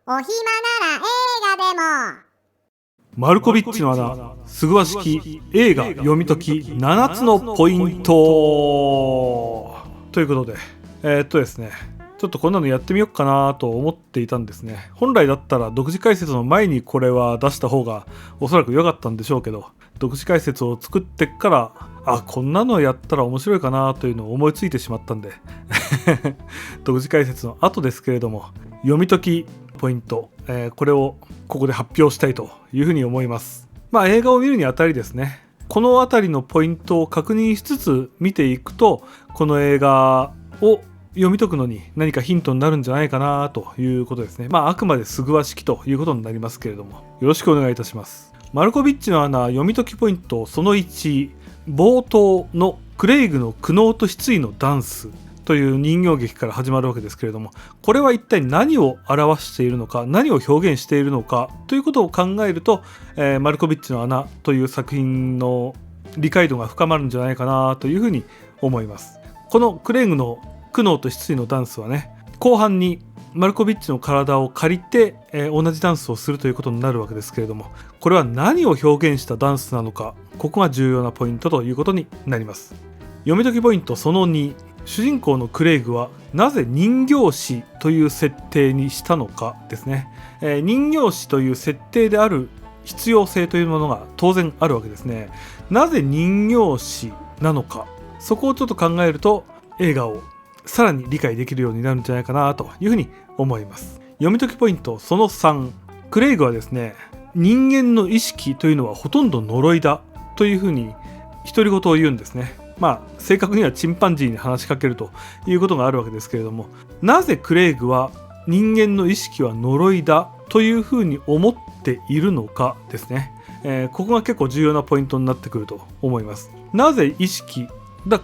お暇なら映画でも。マルコビッチの穴、すぐわ式映画読み解き7つのポイントということで、ですね、ちょっとこんなのやってみようかなと思っていたんですね。本来だったら独自解説の前にこれは出した方がおそらく良かったんでしょうけど、独自解説を作ってからこんなのやったら面白いかなというのを思いついてしまったんで独自解説の後ですけれども、読み解きポイント、これをここで発表したいというふうに思います。映画を見るにあたりですね、このあたりのポイントを確認しつつ見ていくと、この映画を読み解くのに何かヒントになるんじゃないかなということですね。あくまですぐわ式ということになりますけれども、よろしくお願いいたします。マルコビッチの穴読み解きポイントその1、冒頭のクレイグの苦悩と失意のダンスという人形劇から始まるわけですけれども、これは一体何を表しているのか、何を表現しているのかということを考えると、マルコビッチの穴という作品の理解度が深まるんじゃないかなというふうに思います。このクレイグの苦悩と失意のダンスはね、後半にマルコビッチの体を借りて、同じダンスをするということになるわけですけれども、これは何を表現したダンスなのか、ここが重要なポイントということになります。読み解きポイントその2、主人公のクレイグはなぜ人形師という設定にしたのかですね。人形師という設定である必要性というものが当然あるわけですね。なぜ人形師なのか、そこをちょっと考えると映画をさらに理解できるようになるんじゃないかなというふうに思います。読み解きポイントその3、クレイグはですね、人間の意識というのはほとんど呪いだというふうに独り言を言うんですね。正確にはチンパンジーに話しかけるということがあるわけですけれども、なぜクレイグは人間の意識は呪いだというふうに思っているのかですね。ここが結構重要なポイントになってくると思います。なぜ意識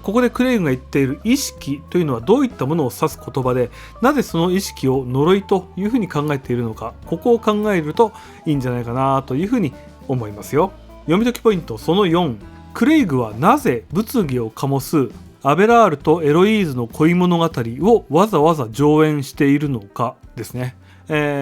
ここでクレイグが言っている意識というのはどういったものを指す言葉で、なぜその意識を呪いというふうに考えているのか、ここを考えるといいんじゃないかなというふうに思いますよ。読み解きポイントその4、クレイグはなぜ物議を醸すアベラールとエロイーズの恋物語をわざわざ上演しているのかですね。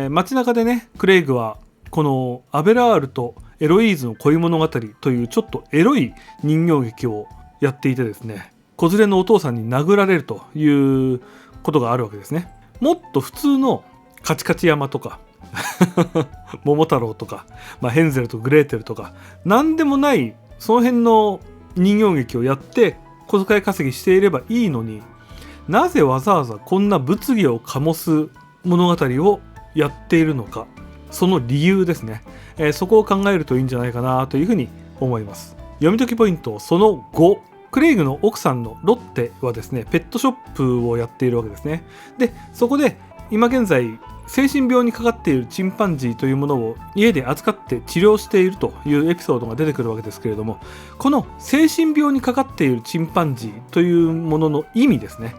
街中でね、クレイグはこのアベラールとエロイーズの恋物語というちょっとエロい人形劇をやっていてですね、子連れのお父さんに殴られるということがあるわけですね。もっと普通のカチカチ山とか桃太郎とか、ヘンゼルとグレーテルとか、なんでもないその辺の人形劇をやって小遣い稼ぎしていればいいのに、なぜわざわざこんな物議を醸す物語をやっているのか、その理由ですね。そこを考えるといいんじゃないかなというふうに思います。読み解きポイントその5、クレイグの奥さんのロッテはですね、ペットショップをやっているわけですね。で、そこで今現在精神病にかかっているチンパンジーというものを家で扱って治療しているというエピソードが出てくるわけですけれども、この精神病にかかっているチンパンジーというものの意味ですね。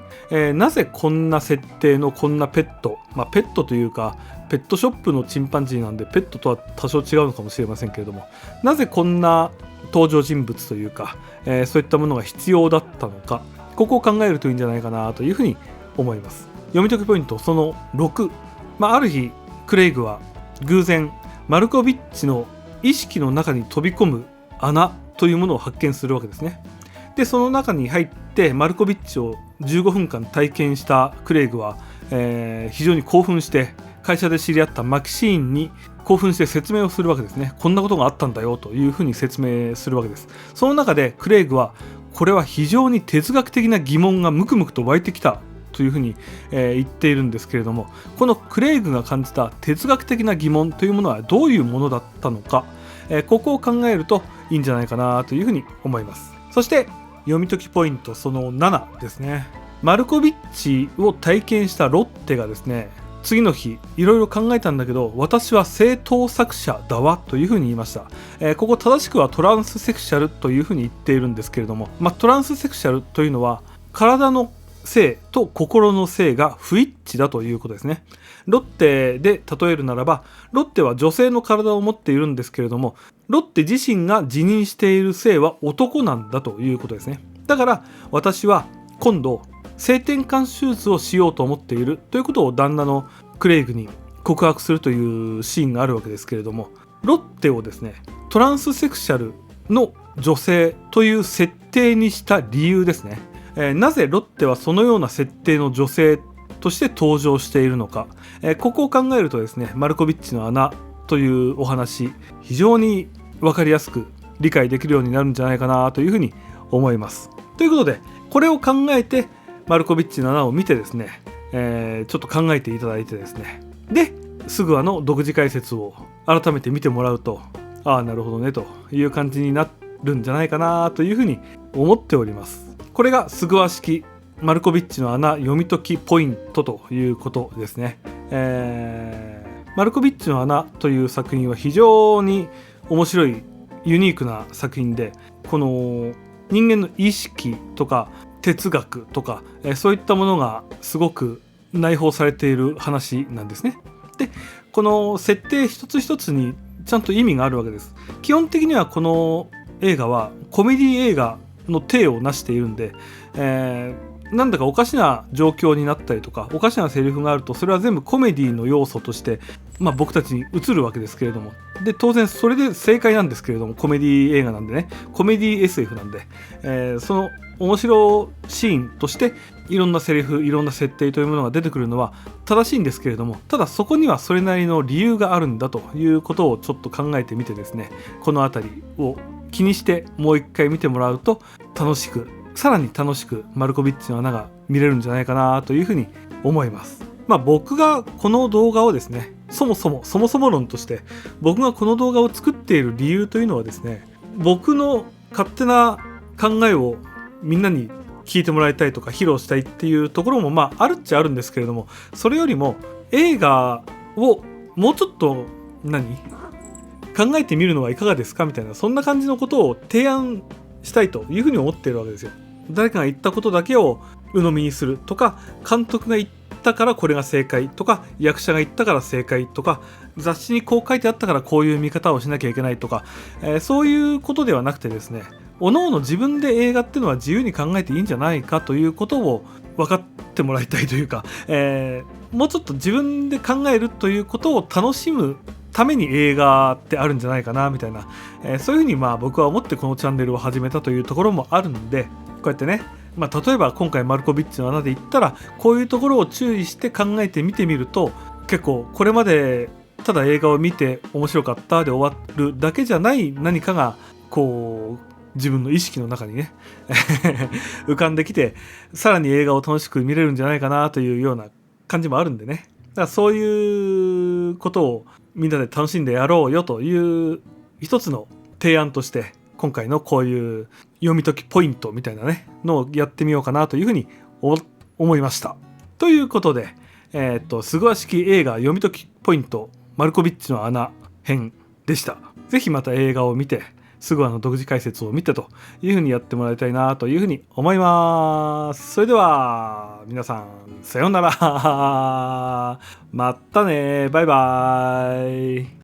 なぜこんな設定のこんなペット、ペットというかペットショップのチンパンジーなんでペットとは多少違うのかもしれませんけれども、なぜこんな登場人物というか、そういったものが必要だったのか、ここを考えるといいんじゃないかなというふうに思います。読み解きポイントその6、ある日クレイグは偶然マルコビッチの意識の中に飛び込む穴というものを発見するわけですね。で、その中に入ってマルコビッチを15分間体験したクレイグは、非常に興奮して会社で知り合ったマキシーンに興奮して説明をするわけですね。こんなことがあったんだよというふうに説明するわけです。その中でクレイグはこれは非常に哲学的な疑問がムクムクと湧いてきたというふうに、言っているんですけれども、このクレイグが感じた哲学的な疑問というものはどういうものだったのか、ここを考えるといいんじゃないかなというふうに思います。そして読み解きポイントその7ですね。マルコビッチを体験したロッテがですね、次の日いろいろ考えたんだけど、私は正当作者だわというふうに言いました。ここ正しくはトランスセクシャルというふうに言っているんですけれども、トランスセクシャルというのは体の性と心の性が不一致だということですね。ロッテで例えるならば、ロッテは女性の体を持っているんですけれども、ロッテ自身が自認している性は男なんだということですね。だから私は今度性転換手術をしようと思っているということを旦那のクレイグに告白するというシーンがあるわけですけれども、ロッテをですねトランスセクシャルの女性という設定にした理由ですね。なぜロッテはそのような設定の女性として登場しているのか、ここを考えるとですね、マルコビッチの穴というお話、非常に分かりやすく理解できるようになるんじゃないかなというふうに思います。ということで、これを考えてマルコビッチの穴を見てですね、ちょっと考えていただいてですね、ですぐの独自解説を改めて見てもらうと、ああなるほどねという感じになるんじゃないかなというふうに思っております。これがスグワ式マルコビッチの穴読み解きポイントということですね。マルコビッチの穴という作品は非常に面白いユニークな作品で、この人間の意識とか哲学とか、そういったものがすごく内包されている話なんですね。で、この設定一つ一つにちゃんと意味があるわけです。基本的にはこの映画はコメディ映画の体を成しているんで、なんだかおかしな状況になったりとかおかしなセリフがあると、それは全部コメディの要素として、僕たちに映るわけですけれども、で当然それで正解なんですけれども、コメディ映画なんでね、コメディ SF なんで、その面白シーンとしていろんなセリフいろんな設定というものが出てくるのは正しいんですけれども、ただそこにはそれなりの理由があるんだということをちょっと考えてみてですね、この辺りを気にしてもう一回見てもらうとさらに楽しくマルコビッチの穴が見れるんじゃないかなというふうに思います。僕がこの動画をですね、そもそも論として僕がこの動画を作っている理由というのはですね、僕の勝手な考えをみんなに聞いてもらいたいとか披露したいっていうところもあるっちゃあるんですけれども、それよりも映画をもうちょっと考えてみるのはいかがですかみたいな、そんな感じのことを提案したいというふうに思っているわけですよ。誰かが言ったことだけを鵜呑みにするとか、監督が言ったからこれが正解とか、役者が言ったから正解とか、雑誌にこう書いてあったからこういう見方をしなきゃいけないとか、そういうことではなくてですね、各々自分で映画っていうのは自由に考えていいんじゃないかということを分かってもらいたいというか、もうちょっと自分で考えるということを楽しむために映画ってあるんじゃないかなみたいな、そういうふうに僕は思ってこのチャンネルを始めたというところもあるんで、こうやってね、例えば今回マルコビッチの穴で言ったらこういうところを注意して考えてみてみると、結構これまでただ映画を見て面白かったで終わるだけじゃない何かがこう自分の意識の中にね浮かんできて、さらに映画を楽しく見れるんじゃないかなというような感じもあるんでね、だからそういうことをみんなで楽しんでやろうよという一つの提案として、今回のこういう読み解きポイントみたいなねのをやってみようかなというふうに思いました。ということで、スグワ式映画読み解きポイントマルコビッチの穴編でした。ぜひまた映画を見て、スグワの独自解説を見てというふうにやってもらいたいなというふうに思います。それでは皆さんさようならまたね、バイバイ。